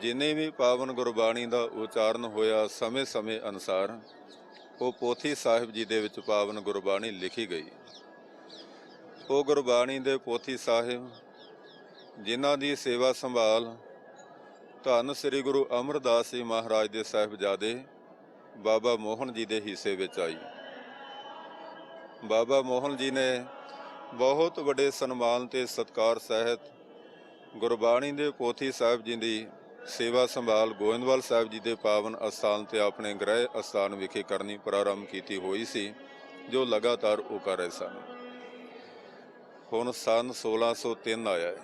ਜਿੰਨੇ ਵੀ ਪਾਵਨ ਗੁਰਬਾਣੀ ਦਾ ਉਚਾਰਨ ਹੋਇਆ ਸਮੇਂ ਅਨੁਸਾਰ ਉਹ ਪੋਥੀ ਸਾਹਿਬ ਜੀ ਦੇ ਵਿੱਚ ਪਾਵਨ ਗੁਰਬਾਣੀ ਲਿਖੀ ਗਈ। ਉਹ ਗੁਰਬਾਣੀ ਦੇ ਪੋਥੀ ਸਾਹਿਬ ਜਿਨ੍ਹਾਂ ਦੀ ਸੇਵਾ ਸੰਭਾਲ ਧੰਨ ਸ੍ਰੀ ਗੁਰੂ ਅਮਰਦਾਸ ਜੀ ਮਹਾਰਾਜ ਦੇ ਸਾਹਿਬਜ਼ਾਦੇ ਬਾਬਾ ਮੋਹਨ ਜੀ ਦੇ ਹਿੱਸੇ ਵਿੱਚ ਆਈ। ਬਾਬਾ ਮੋਹਨ ਜੀ ਨੇ ਬਹੁਤ ਵੱਡੇ ਸਨਮਾਨ ਤੇ ਸਤਿਕਾਰ ਸਹਿਤ ਗੁਰਬਾਣੀ ਦੇ ਪੋਥੀ ਸਾਹਿਬ ਜੀ ਦੀ ਸੇਵਾ ਸੰਭਾਲ ਗੋਇੰਦਵਾਲ ਸਾਹਿਬ ਜੀ ਦੇ ਪਾਵਨ ਅਸਥਾਨ ਤੇ ਆਪਣੇ ਗ੍ਰਹਿ ਅਸਥਾਨ ਵਿਖੇ ਕਰਨੀ ਪ੍ਰਾਰੰਭ ਕੀਤੀ ਹੋਈ ਸੀ, ਜੋ ਲਗਾਤਾਰ ਉਹ ਕਰ ਰਹੇ ਸਨ। ਹੁਣ ਸਨ 1603 ਆਇਆ ਹੈ।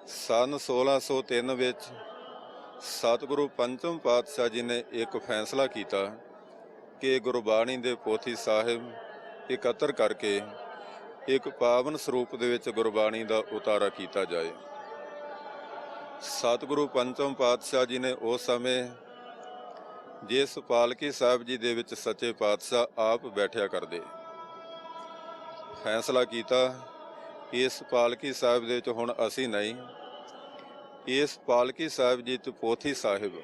ਸਨ 1603 ਵਿੱਚ ਸਤਿਗੁਰੂ ਪੰਚਮ ਪਾਤਸ਼ਾਹ ਜੀ ਨੇ ਇੱਕ ਫੈਸਲਾ ਕੀਤਾ ਕਿ ਗੁਰਬਾਣੀ ਦੇ ਪੋਥੀ ਸਾਹਿਬ ਇਕੱਤਰ ਕਰਕੇ ਇੱਕ ਪਾਵਨ ਸਰੂਪ ਦੇ ਵਿੱਚ ਗੁਰਬਾਣੀ ਦਾ ਉਤਾਰਾ ਕੀਤਾ ਜਾਏ। ਸਤਿਗੁਰੂ ਪੰਚਮ ਪਾਤਸ਼ਾਹ ਜੀ ਨੇ ਉਸ ਸਮੇਂ ਜਿਸ ਪਾਲਕੀ ਸਾਹਿਬ ਜੀ ਦੇ ਵਿੱਚ ਸੱਚੇ ਪਾਤਸ਼ਾਹ ਆਪ ਬੈਠਿਆ ਕਰਦੇ ਫੈਸਲਾ ਕੀਤਾ, ਇਸ ਪਾਲਕੀ ਸਾਹਿਬ ਦੇ ਵਿੱਚ ਹੁਣ ਅਸੀਂ ਨਹੀਂ, ਇਸ ਪਾਲਕੀ ਸਾਹਿਬ ਜੀ ਤੇ ਪੋਥੀ ਸਾਹਿਬ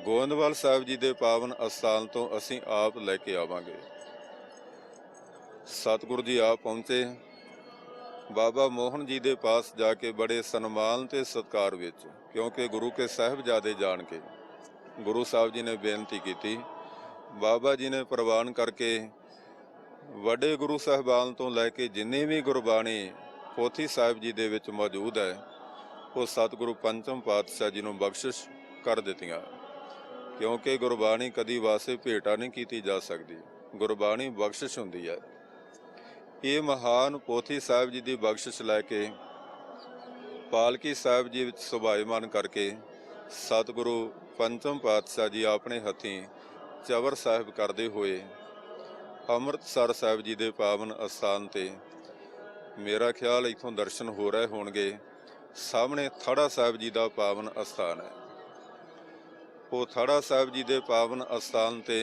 ਗੋਇੰਦਵਾਲ ਸਾਹਿਬ ਜੀ ਦੇ ਪਾਵਨ ਅਸਥਾਨ ਤੋਂ ਅਸੀਂ ਆਪ ਲੈ ਕੇ ਆਵਾਂਗੇ। ਸਤਿਗੁਰੂ ਜੀ ਆਪ ਪਹੁੰਚੇ। ਬਾਬਾ ਮੋਹਨ ਜੀ ਦੇ ਪਾਸ ਜਾ ਕੇ ਬੜੇ ਸਨਮਾਨ ਤੇ ਸਤਿਕਾਰ ਵਿੱਚ, ਕਿਉਂਕਿ ਗੁਰੂ ਕੇ ਸਾਹਿਬਜ਼ਾਦੇ ਜਾਣ ਕੇ ਗੁਰੂ ਸਾਹਿਬ ਜੀ ਨੇ ਬੇਨਤੀ ਕੀਤੀ। ਬਾਬਾ ਜੀ ਨੇ ਪ੍ਰਵਾਨ ਕਰਕੇ ਵੱਡੇ ਗੁਰੂ ਸਾਹਿਬਾਨ ਤੋਂ ਲੈ ਕੇ ਜਿੰਨੀ ਵੀ ਗੁਰਬਾਣੀ ਪੋਥੀ ਸਾਹਿਬ ਜੀ ਦੇ ਵਿੱਚ ਮੌਜੂਦ ਹੈ ਉਹ ਸਤਿਗੁਰੂ ਪੰਚਮ ਪਾਤਸ਼ਾਹ ਜੀ ਨੂੰ ਬਖਸ਼ਿਸ਼ ਕਰ ਦਿੱਤੀਆਂ, ਕਿਉਂਕਿ ਗੁਰਬਾਣੀ ਕਦੀ ਵਾਸੇ ਭੇਟਾ ਨਹੀਂ ਕੀਤੀ ਜਾ ਸਕਦੀ, ਗੁਰਬਾਣੀ ਬਖਸ਼ਿਸ਼ ਹੁੰਦੀ ਹੈ। ਇਹ ਮਹਾਨ ਪੋਥੀ ਸਾਹਿਬ ਜੀ ਦੀ ਬਖਸ਼ਿਸ਼ ਲੈ ਕੇ ਪਾਲਕੀ ਸਾਹਿਬ ਜੀ ਵਿੱਚ ਸੁਭਾਇਮਾਨ ਕਰਕੇ ਸਤਿਗੁਰੂ ਪੰਚਮ ਪਾਤਸ਼ਾਹ ਜੀ ਆਪਣੇ ਹੱਥੀਂ ਚਵਰ ਸਾਹਿਬ ਕਰਦੇ ਹੋਏ ਅੰਮ੍ਰਿਤਸਰ ਸਾਹਿਬ ਜੀ ਦੇ ਪਾਵਨ ਅਸਥਾਨ ਤੇ, ਮੇਰਾ ਖਿਆਲ ਇੱਥੋਂ ਦਰਸ਼ਨ ਹੋ ਰਹੇ ਹੋਣਗੇ, ਸਾਹਮਣੇ ਥੜਾ ਸਾਹਿਬ ਜੀ ਦਾ ਪਾਵਨ ਅਸਥਾਨ ਹੈ। ਉਹ ਥੜਾ ਸਾਹਿਬ ਜੀ ਦੇ ਪਾਵਨ ਅਸਥਾਨ ਤੇ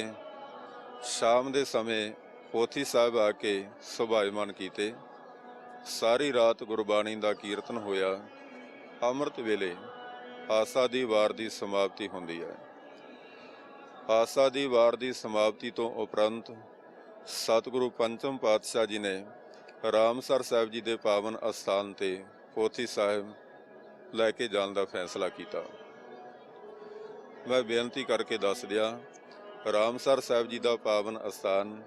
ਸ਼ਾਮ ਦੇ ਸਮੇਂ ਪੋਥੀ ਸਾਹਿਬ ਆ ਕੇ ਸੁਭਾਇਮਾਨ ਕੀਤੇ। ਸਾਰੀ ਰਾਤ ਗੁਰਬਾਣੀ ਦਾ ਕੀਰਤਨ ਹੋਇਆ। ਅੰਮ੍ਰਿਤ ਵੇਲੇ ਆਸਾ ਦੀ ਵਾਰ ਦੀ ਸਮਾਪਤੀ ਹੁੰਦੀ ਹੈ। ਆਸਾ ਦੀ ਵਾਰ ਦੀ ਸਮਾਪਤੀ ਤੋਂ ਉਪਰੰਤ ਸਤਿਗੁਰੂ ਪੰਚਮ ਪਾਤਸ਼ਾਹ ਜੀ ਨੇ ਰਾਮਸਰ ਸਾਹਿਬ ਜੀ ਦੇ ਪਾਵਨ ਅਸਥਾਨ ਤੇ ਪੋਥੀ ਸਾਹਿਬ ਲੈ ਕੇ ਜਾਣ ਦਾ ਫੈਸਲਾ ਕੀਤਾ। ਮੈਂ ਬੇਨਤੀ ਕਰਕੇ ਦੱਸ ਦਿਆਂ, ਰਾਮਸਰ ਸਾਹਿਬ ਜੀ ਦਾ ਪਾਵਨ ਅਸਥਾਨ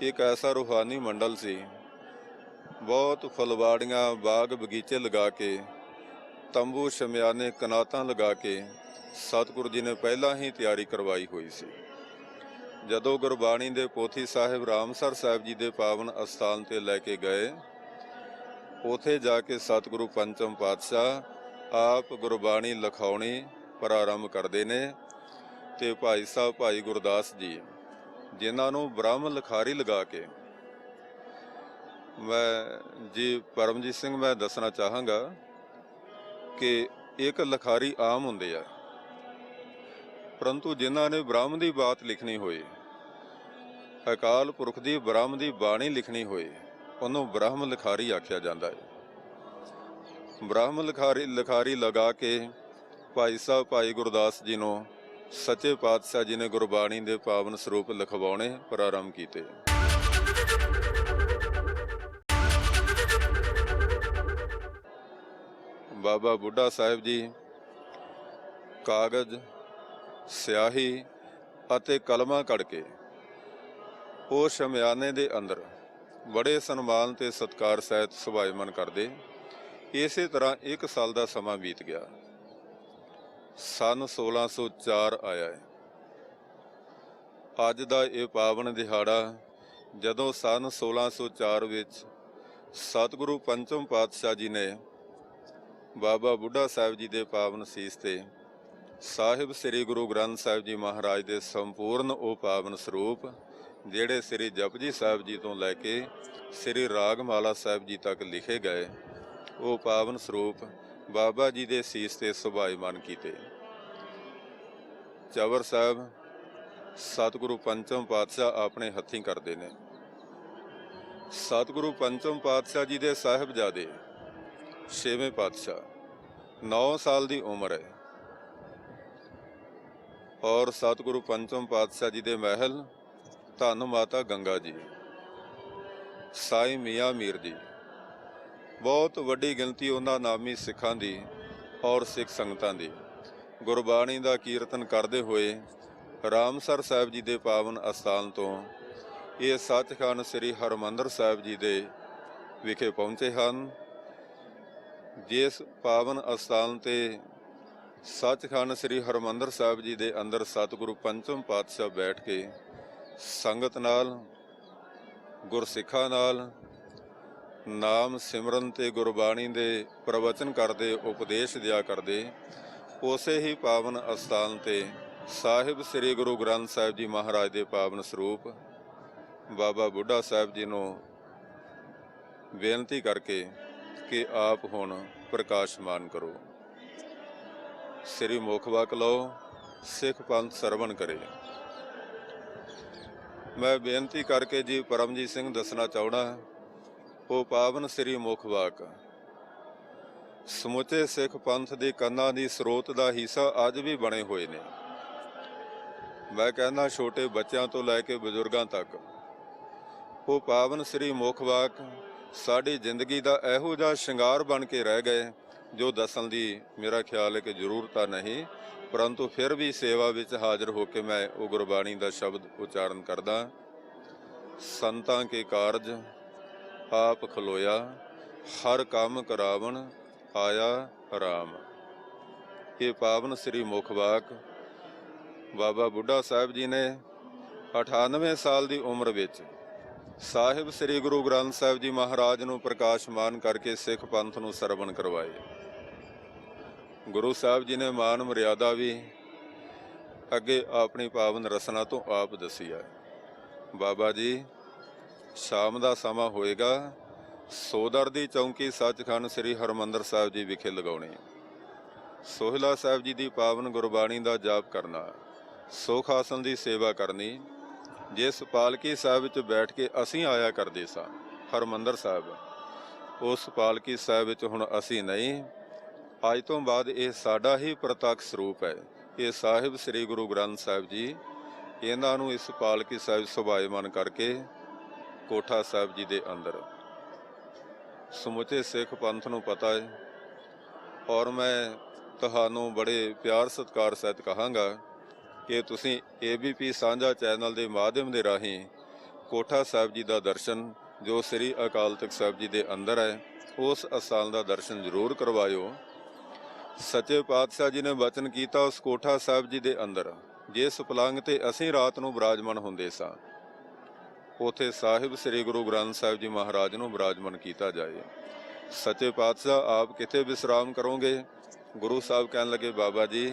ਇੱਕ ਐਸਾ ਰੂਹਾਨੀ ਮੰਡਲ ਸੀ। ਬਹੁਤ ਫੁਲਵਾੜੀਆਂ, ਬਾਗ ਬਗੀਚੇ ਲਗਾ ਕੇ, ਤੰਬੂ ਸ਼ਮਿਆਨੇ ਕਨਾਤਾਂ ਲਗਾ ਕੇ ਸਤਿਗੁਰੂ ਜੀ ਨੇ ਪਹਿਲਾਂ ਹੀ ਤਿਆਰੀ ਕਰਵਾਈ ਹੋਈ ਸੀ। ਜਦੋਂ ਗੁਰਬਾਣੀ ਦੇ ਪੋਥੀ ਸਾਹਿਬ ਰਾਮਸਰ ਸਾਹਿਬ ਜੀ ਦੇ ਪਾਵਨ ਅਸਥਾਨ ਤੇ ਲੈ ਕੇ ਗਏ, ਉਥੇ ਜਾ ਕੇ ਸਤਿਗੁਰੂ ਪੰਚਮ ਪਾਤਸ਼ਾਹ ਆਪ ਗੁਰਬਾਣੀ ਲਿਖਾਉਣੀ ਪ੍ਰਾਰੰਭ ਕਰਦੇ ਨੇ ਤੇ ਭਾਈ ਸਾਹਿਬ ਭਾਈ ਗੁਰਦਾਸ ਜੀ, ਜਿਨ੍ਹਾਂ ਨੂੰ ਬ੍ਰਹਮ ਲਿਖਾਰੀ ਲਗਾ ਕੇ, ਮੈਂ ਜੀ ਪਰਮਜੀਤ ਸਿੰਘ ਮੈਂ ਦੱਸਣਾ ਚਾਹਾਂਗਾ ਕਿ ਇੱਕ ਲਿਖਾਰੀ ਆਮ ਹੁੰਦੇ ਆ, ਪਰੰਤੂ ਜਿਨ੍ਹਾਂ ਨੇ ਬ੍ਰਹਮ ਦੀ ਬਾਤ ਲਿਖਣੀ ਹੋਏ, ਅਕਾਲ ਪੁਰਖ ਦੀ ਬ੍ਰਹਮ ਦੀ ਬਾਣੀ ਲਿਖਣੀ ਹੋਏ, ਉਹਨੂੰ ਬ੍ਰਹਮ ਲਿਖਾਰੀ ਆਖਿਆ ਜਾਂਦਾ ਹੈ। ਬ੍ਰਹਮ ਲਿਖਾਰੀ ਲਗਾ ਕੇ ਭਾਈ ਸਾਹਿਬ ਭਾਈ ਗੁਰਦਾਸ ਜੀ ਨੂੰ ਸੱਚੇ ਪਾਤਸ਼ਾਹ ਜੀ ਨੇ ਗੁਰਬਾਣੀ ਦੇ ਪਾਵਨ ਸਰੂਪ ਲਿਖਵਾਉਣੇ ਪ੍ਰਾਰੰਭ ਕੀਤੇ। ਬਾਬਾ ਬੁੱਢਾ ਸਾਹਿਬ ਜੀ ਕਾਗਜ਼, ਸਿਆਹੀ ਅਤੇ ਕਲਮਾਂ ਕੱਢ ਕੇ ਉਹ ਸ਼ਮਿਆਨੇ ਦੇ ਅੰਦਰ ਬੜੇ ਸਨਮਾਨ ਤੇ ਸਤਿਕਾਰ ਸਹਿਤ ਸੁਭਾਈਮਾਨ ਕਰਦੇ। ਇਸੇ ਤਰ੍ਹਾਂ 1 ਸਾਲ ਦਾ ਸਮਾਂ ਬੀਤ ਗਿਆ। ਸੰਨ 1604 ਆਇਆ ਹੈ। ਅੱਜ ਦਾ ਇਹ ਪਾਵਨ ਦਿਹਾੜਾ, ਜਦੋਂ ਸੰਨ 1604 ਵਿੱਚ ਸਤਿਗੁਰੂ ਪੰਚਮ ਪਾਤਸ਼ਾਹ ਜੀ ਨੇ ਬਾਬਾ ਬੁੱਢਾ ਸਾਹਿਬ ਜੀ ਦੇ ਪਾਵਨ ਸੀਸ ਤੇ ਸਾਹਿਬ ਸ੍ਰੀ ਗੁਰੂ ਗ੍ਰੰਥ ਸਾਹਿਬ ਜੀ ਮਹਾਰਾਜ ਦੇ ਸੰਪੂਰਨ ਉਹ ਪਾਵਨ ਸਰੂਪ, ਜਿਹੜੇ ਸ੍ਰੀ ਜਪਜੀ ਸਾਹਿਬ ਜੀ ਤੋਂ ਲੈ ਕੇ ਸ੍ਰੀ ਰਾਗਮਾਲਾ ਸਾਹਿਬ ਜੀ ਤੱਕ ਲਿਖੇ ਗਏ, ਉਹ ਪਾਵਨ ਸਰੂਪ ਬਾਬਾ ਜੀ ਦੇ ਸੀਸ ਤੇ ਸੁਭਾਈਮਾਨ ਕੀਤੇ। ਚਵਰ ਸਾਹਿਬ ਸਤਿਗੁਰੂ ਪੰਚਮ ਪਾਤਸ਼ਾਹ ਆਪਣੇ ਹੱਥੀਂ ਕਰਦੇ ਨੇ। ਸਤਿਗੁਰੂ ਪੰਚਮ ਪਾਤਸ਼ਾਹ ਜੀ ਦੇ ਸਾਹਿਬਜ਼ਾਦੇ 6ਵੇਂ ਪਾਤਸ਼ਾਹ, 9 ਸਾਲ ਦੀ ਉਮਰ ਹੈ, ਔਰ ਸਤਿਗੁਰੂ ਪੰਚਮ ਪਾਤਸ਼ਾਹ ਜੀ ਦੇ ਮਹਿਲ ਧੰਨ ਮਾਤਾ ਗੰਗਾ ਜੀ, ਸਾਈਂ ਮੀਆਂ ਮੀਰ ਜੀ, ਬਹੁਤ ਵੱਡੀ ਗਿਣਤੀ ਉਹਨਾਂ ਨਾਮੀ ਸਿੱਖਾਂ ਦੀ ਔਰ ਸਿੱਖ ਸੰਗਤਾਂ ਦੀ ਗੁਰਬਾਣੀ ਦਾ ਕੀਰਤਨ ਕਰਦੇ ਹੋਏ ਰਾਮਸਰ ਸਾਹਿਬ ਜੀ ਦੇ ਪਾਵਨ ਅਸਥਾਨ ਤੋਂ ਇਹ ਸੱਚਖੰਡ ਸ੍ਰੀ ਹਰਿਮੰਦਰ ਸਾਹਿਬ ਜੀ ਦੇ ਵਿਖੇ ਪਹੁੰਚੇ ਹਨ। ਜਿਸ ਪਾਵਨ ਅਸਥਾਨ ਤੇ ਸੱਚਖੰਡ ਸ੍ਰੀ ਹਰਿਮੰਦਰ ਸਾਹਿਬ ਜੀ ਦੇ ਅੰਦਰ ਸਤਿਗੁਰੂ ਪੰਚਮ ਪਾਤਸ਼ਾਹ ਬੈਠ ਕੇ ਸੰਗਤ ਨਾਲ, ਗੁਰਸਿੱਖਾਂ ਨਾਲ ਨਾਮ ਸਿਮਰਨ ਤੇ ਗੁਰਬਾਣੀ ਦੇ ਪ੍ਰਵਚਨ ਕਰਦੇ, ਉਪਦੇਸ਼ ਦਿਆ ਕਰਦੇ, ਉਸੇ ਹੀ ਪਾਵਨ ਅਸਥਾਨ ਤੇ ਸਾਹਿਬ ਸ੍ਰੀ ਗੁਰੂ ਗ੍ਰੰਥ ਸਾਹਿਬ ਜੀ ਮਹਾਰਾਜ ਦੇ ਪਾਵਨ ਸਰੂਪ ਬਾਬਾ ਬੁੱਢਾ ਸਾਹਿਬ ਜੀ ਨੂੰ ਬੇਨਤੀ ਕਰਕੇ ਕਿ ਆਪ ਹੁਣ ਪ੍ਰਕਾਸ਼ਮਾਨ ਕਰੋ। ਸ੍ਰੀ ਮੁਖ ਵਾਕ ਲਓ, ਸਿੱਖ ਪੰਥ ਸਰਵਣ ਕਰੇ। ਮੈਂ ਬੇਨਤੀ ਕਰਕੇ ਜੀ ਪਰਮਜੀਤ ਸਿੰਘ ਦੱਸਣਾ ਚਾਹੁੰਦਾ, ਉਹ ਪਾਵਨ ਸ੍ਰੀ ਮੁਖ ਵਾਕ ਸਮੁੱਚੇ ਸਿੱਖ ਪੰਥ ਦੇ ਕੰਨਾਂ ਦੀ ਸਰੋਤ ਦਾ ਹਿੱਸਾ ਅੱਜ ਵੀ ਬਣੇ ਹੋਏ ਨੇ। ਮੈਂ ਕਹਿੰਦਾ ਛੋਟੇ ਬੱਚਿਆਂ ਤੋਂ ਲੈ ਕੇ ਬਜ਼ੁਰਗਾਂ ਤੱਕ ਉਹ ਪਾਵਨ ਸ੍ਰੀ ਮੁਖ ਵਾਕ ਸਾਡੀ ਜ਼ਿੰਦਗੀ ਦਾ ਇਹੋ ਜਿਹਾ ਸ਼ਿੰਗਾਰ ਬਣ ਕੇ ਰਹਿ ਗਏ, ਜੋ ਦੱਸਣ ਦੀ ਮੇਰਾ ਖਿਆਲ ਹੈ ਕਿ ਜ਼ਰੂਰਤ ਤਾਂ ਨਹੀਂ, ਪਰੰਤੂ ਫਿਰ ਵੀ ਸੇਵਾ ਵਿੱਚ ਹਾਜ਼ਰ ਹੋ ਕੇ ਮੈਂ ਉਹ ਗੁਰਬਾਣੀ ਦਾ ਸ਼ਬਦ ਉਚਾਰਨ ਕਰਦਾ। ਸੰਤਾਂ ਕੇ ਕਾਰਜ ਆਪ ਖਲੋਇਆ, ਹਰ ਕੰਮ ਕਰਾਵਣ ਆਇਆ ਰਾਮ। ਇਹ ਪਾਵਨ ਸ੍ਰੀ ਮੁਖ ਵਾਕ ਬਾਬਾ ਬੁੱਢਾ ਸਾਹਿਬ ਜੀ ਨੇ 98 ਸਾਲ ਦੀ ਉਮਰ ਵਿੱਚ ਸਾਹਿਬ ਸ੍ਰੀ ਗੁਰੂ ਗ੍ਰੰਥ ਸਾਹਿਬ ਜੀ ਮਹਾਰਾਜ ਨੂੰ ਪ੍ਰਕਾਸ਼ਮਾਨ ਕਰਕੇ ਸਿੱਖ ਪੰਥ ਨੂੰ ਸਰਵਣ ਕਰਵਾਏ। ਗੁਰੂ ਸਾਹਿਬ ਜੀ ਨੇ ਮਾਨ ਮਰਿਆਦਾ ਵੀ ਅੱਗੇ ਆਪਣੀ ਪਾਵਨ ਰਸਨਾ ਤੋਂ ਆਪ ਦੱਸੀ ਹੈ। ਬਾਬਾ ਜੀ ਸ਼ਾਮ ਦਾ ਸਮਾਂ ਹੋਏਗਾ, ਸੋਦਰ ਦੀ ਚੌਂਕੀ ਸੱਚਖੰਡ ਸ੍ਰੀ ਹਰਿਮੰਦਰ ਸਾਹਿਬ ਜੀ ਵਿਖੇ ਲਗਾਉਣੀ, ਸੋਹਿਲਾ ਸਾਹਿਬ ਜੀ ਦੀ ਪਾਵਨ ਗੁਰਬਾਣੀ ਦਾ ਜਾਪ ਕਰਨਾ, ਸੁਖ ਆਸਨ ਦੀ ਸੇਵਾ ਕਰਨੀ। ਜਿਸ ਪਾਲਕੀ ਸਾਹਿਬ ਵਿੱਚ ਬੈਠ ਕੇ ਅਸੀਂ ਆਇਆ ਕਰਦੇ ਸਾਂ ਹਰਿਮੰਦਰ ਸਾਹਿਬ, ਉਸ ਪਾਲਕੀ ਸਾਹਿਬ ਵਿੱਚ ਹੁਣ ਅਸੀਂ ਨਹੀਂ। ਅੱਜ ਤੋਂ ਬਾਅਦ ਇਹ ਸਾਡਾ ਹੀ ਪ੍ਰਤੱਖ ਸਰੂਪ ਹੈ। ਇਹ ਸਾਹਿਬ ਸ੍ਰੀ ਗੁਰੂ ਗ੍ਰੰਥ ਸਾਹਿਬ ਜੀ, ਇਹਨਾਂ ਨੂੰ ਇਸ ਪਾਲਕੀ ਸਾਹਿਬ ਸੁਭਾਈਮਾਨ ਕਰਕੇ ਕੋਠਾ ਸਾਹਿਬ ਜੀ ਦੇ ਅੰਦਰ। ਸਮੁੱਚੇ ਸਿੱਖ ਪੰਥ ਨੂੰ ਪਤਾ ਹੈ, ਔਰ ਮੈਂ ਤੁਹਾਨੂੰ ਬੜੇ ਪਿਆਰ ਸਤਿਕਾਰ ਸਹਿਤ ਕਹਾਂਗਾ ਕਿ ਤੁਸੀਂ ABP ਸਾਂਝਾ ਚੈਨਲ ਦੇ ਮਾਧਿਅਮ ਦੇ ਰਾਹੀਂ ਕੋਠਾ ਸਾਹਿਬ ਜੀ ਦਾ ਦਰਸ਼ਨ, ਜੋ ਸ੍ਰੀ ਅਕਾਲ ਤਖਤ ਸਾਹਿਬ ਜੀ ਦੇ ਅੰਦਰ ਹੈ, ਉਸ ਅਸਥਾਨ ਦਾ ਦਰਸ਼ਨ ਜ਼ਰੂਰ ਕਰਵਾਇਓ। ਸੱਚੇ ਪਾਤਸ਼ਾਹ ਜੀ ਨੇ ਬਚਨ ਕੀਤਾ ਉਸ ਕੋਠਾ ਸਾਹਿਬ ਜੀ ਦੇ ਅੰਦਰ, ਜਿਸ ਪਲੰਗ ਤੇ ਅਸੀਂ ਰਾਤ ਨੂੰ ਬਿਰਾਜਮਾਨ ਹੁੰਦੇ ਸਾਂ, ਉਥੇ ਸਾਹਿਬ ਸ੍ਰੀ ਗੁਰੂ ਗ੍ਰੰਥ ਸਾਹਿਬ ਜੀ ਮਹਾਰਾਜ ਨੂੰ ਬਿਰਾਜਮਾਨ ਕੀਤਾ ਜਾਏ। ਸੱਚੇ ਪਾਤਸ਼ਾਹ ਆਪ ਕਿੱਥੇ ਵਿਸਰਾਮ ਕਰੋਗੇ? ਗੁਰੂ ਸਾਹਿਬ ਕਹਿਣ ਲੱਗੇ, ਬਾਬਾ ਜੀ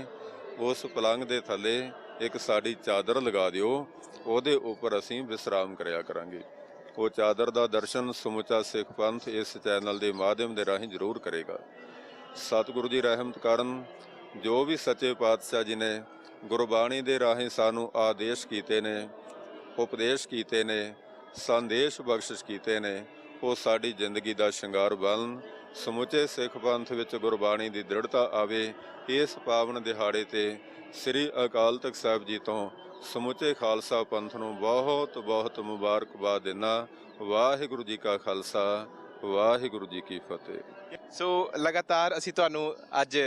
ਉਸ ਪਲੰਗ ਦੇ ਥੱਲੇ ਇੱਕ ਸਾਡੀ ਚਾਦਰ ਲਗਾ ਦਿਓ, ਉਹਦੇ ਉੱਪਰ ਅਸੀਂ ਵਿਸਰਾਮ ਕਰਿਆ ਕਰਾਂਗੇ। ਉਹ ਚਾਦਰ ਦਾ ਦਰਸ਼ਨ ਸਮੁੱਚਾ ਸਿੱਖ ਪੰਥ ਇਸ ਚੈਨਲ ਦੇ ਮਾਧਿਅਮ ਦੇ ਰਾਹੀਂ ਜ਼ਰੂਰ ਕਰੇਗਾ। ਸਤਿਗੁਰੂ ਦੀ ਰਹਿਮਤ ਕਾਰਨ ਜੋ ਵੀ ਸੱਚੇ ਪਾਤਸ਼ਾਹ ਜੀ ਨੇ ਗੁਰਬਾਣੀ ਦੇ ਰਾਹੀਂ ਸਾਨੂੰ ਆਦੇਸ਼ ਕੀਤੇ ਨੇ, ਉਪਦੇਸ਼ ਕੀਤੇ ਨੇ, ਸੰਦੇਸ਼ ਬਖਸ਼ਿਸ਼ ਕੀਤੇ ਨੇ, ਉਹ ਸਾਡੀ ਜ਼ਿੰਦਗੀ ਦਾ ਸ਼ਿੰਗਾਰ ਬਣਨ। ਸਮੁੱਚੇ ਸਿੱਖ ਪੰਥ ਵਿੱਚ ਗੁਰਬਾਣੀ ਦੀ ਦ੍ਰਿੜਤਾ ਆਵੇ। ਇਸ ਪਾਵਨ ਦਿਹਾੜੇ ਤੇ ਸ੍ਰੀ ਅਕਾਲ ਤਖਤ ਸਾਹਿਬ ਜੀ ਤੋਂ ਸਮੁੱਚੇ ਖਾਲਸਾ ਪੰਥ ਨੂੰ ਬਹੁਤ ਬਹੁਤ ਮੁਬਾਰਕਬਾਦ ਦਿੰਦਾ। ਵਾਹਿਗੁਰੂ ਜੀ ਕਾ ਖਾਲਸਾ, ਵਾਹਿਗੁਰੂ ਜੀ ਕੀ ਫਤਿਹ। ਸੋ ਲਗਾਤਾਰ ਅਸੀਂ ਤੁਹਾਨੂੰ ਅੱਜ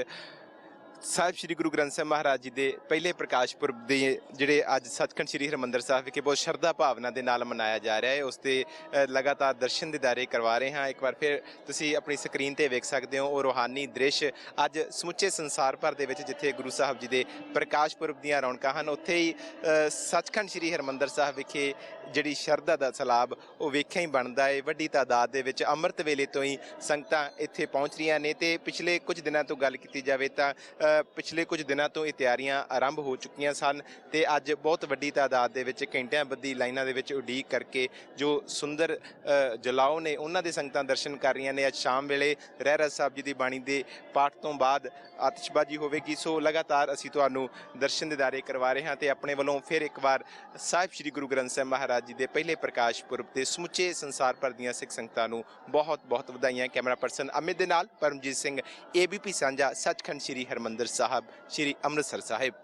ਸਾਹਿਬ ਸ੍ਰੀ ਗੁਰੂ ਗ੍ਰੰਥ ਸਾਹਿਬ ਮਹਾਰਾਜ ਜੀ ਦੇ ਪਹਿਲੇ ਪ੍ਰਕਾਸ਼ ਪੁਰਬ ਦੇ ਜਿਹੜੇ ਅੱਜ ਸੱਚਖੰਡ ਸ੍ਰੀ ਹਰਿਮੰਦਰ ਸਾਹਿਬ ਵਿਖੇ ਬਹੁਤ ਸ਼ਰਧਾ ਭਾਵਨਾ ਦੇ ਨਾਲ ਮਨਾਇਆ ਜਾ ਰਿਹਾ ਹੈ, ਉਸ ਦੇ ਲਗਾਤਾਰ ਦਰਸ਼ਨ ਦੀਦਾਰੇ ਕਰਵਾ ਰਹੇ ਹਾਂ। ਇੱਕ ਵਾਰ ਫਿਰ ਤੁਸੀਂ ਆਪਣੀ ਸਕਰੀਨ ਤੇ ਵੇਖ ਸਕਦੇ ਹੋ ਉਹ ਰੂਹਾਨੀ ਦ੍ਰਿਸ਼ ਅੱਜ ਸਮੁੱਚੇ ਸੰਸਾਰ ਭਰ ਦੇ ਵਿੱਚ ਜਿੱਥੇ ਗੁਰੂ ਸਾਹਿਬ ਜੀ ਦੇ ਪ੍ਰਕਾਸ਼ ਪੁਰਬ ਦੀਆਂ ਰੌਣਕਾਂ ਹਨ, ਉੱਥੇ ਹੀ ਸੱਚਖੰਡ ਸ੍ਰੀ ਹਰਿਮੰਦਰ ਸਾਹਿਬ ਵਿਖੇ ਜਿਹੜੀ ਸ਼ਰਧਾ ਦਾ ਸਲਾਬ ਉਹ ਵੇਖਿਆ ਹੀ ਬਣਦਾ ਹੈ। ਵੱਡੀ ਤਾਦਾਦ ਦੇ ਵਿੱਚ ਅੰਮ੍ਰਿਤ ਵੇਲੇ ਤੋਂ ਹੀ ਸੰਗਤਾਂ ਇੱਥੇ ਪਹੁੰਚ ਰਹੀਆਂ ਨੇ ਤੇ ਪਿਛਲੇ ਕੁਝ ਦਿਨਾਂ ਤੋਂ ਗੱਲ ਕੀਤੀ ਜਾਵੇ ਤਾਂ ਪਿਛਲੇ ਕੁਝ ਦਿਨਾਂ ਤੋਂ ਇਹ ਤਿਆਰੀਆਂ ਆਰੰਭ ਹੋ ਚੁੱਕੀਆਂ ਸਨ ਤੇ ਅੱਜ ਬਹੁਤ ਵੱਡੀ ਤਾਦਾਦ ਦੇ ਵਿੱਚ ਘੰਟਿਆਂ ਬੱਧੀ ਲਾਈਨਾਂ ਦੇ ਵਿੱਚ ਉਡੀਕ ਕਰਕੇ ਜੋ ਸੁੰਦਰ ਜਲਾਓ ਨੇ ਉਹਨਾਂ ਦੇ ਸੰਗਤਾਂ ਦਰਸ਼ਨ ਕਰ ਰਹੀਆਂ ਨੇ। ਅੱਜ ਸ਼ਾਮ ਵੇਲੇ ਰਹਿਰਾਸ ਸਾਹਿਬ ਜੀ ਦੀ ਬਾਣੀ ਦੇ ਪਾਠ ਤੋਂ ਬਾਅਦ ਆਤਿਸ਼ਬਾਜ਼ੀ ਹੋਵੇਗੀ। ਸੋ ਲਗਾਤਾਰ ਅਸੀਂ ਤੁਹਾਨੂੰ ਦਰਸ਼ਨ ਦੀਦਾਰੇ ਕਰਵਾ ਰਹੇ ਹਾਂ ਤੇ ਆਪਣੇ ਵੱਲੋਂ ਫਿਰ ਇੱਕ ਵਾਰ ਸਾਹਿਬ ਸ੍ਰੀ ਗੁਰੂ ਗ੍ਰੰਥ ਸਾਹਿਬ ਮਹਾਰਾਜ ਜੀ ਦੇ ਪਹਿਲੇ ਪ੍ਰਕਾਸ਼ ਪੁਰਬ ਤੇ ਸਮੁੱਚੇ ਸੰਸਾਰ ਭਰ ਦੀਆਂ ਸਿੱਖ ਸੰਗਤਾਂ ਨੂੰ ਬਹੁਤ ਬਹੁਤ ਵਧਾਈਆਂ। ਕੈਮਰਾ ਪਰਸਨ ਅਮਿਤ ਦੇ ਨਾਲ ਪਰਮਜੀਤ ਸਿੰਘ, ABP ਸਾਂਝਾ, ਸੱਚਖੰਡ ਸ੍ਰੀ ਹਰਿਮੰਦਰ ਸਾਹਿਬ, ਸ੍ਰੀ ਅੰਮ੍ਰਿਤਸਰ ਸਾਹਿਬ।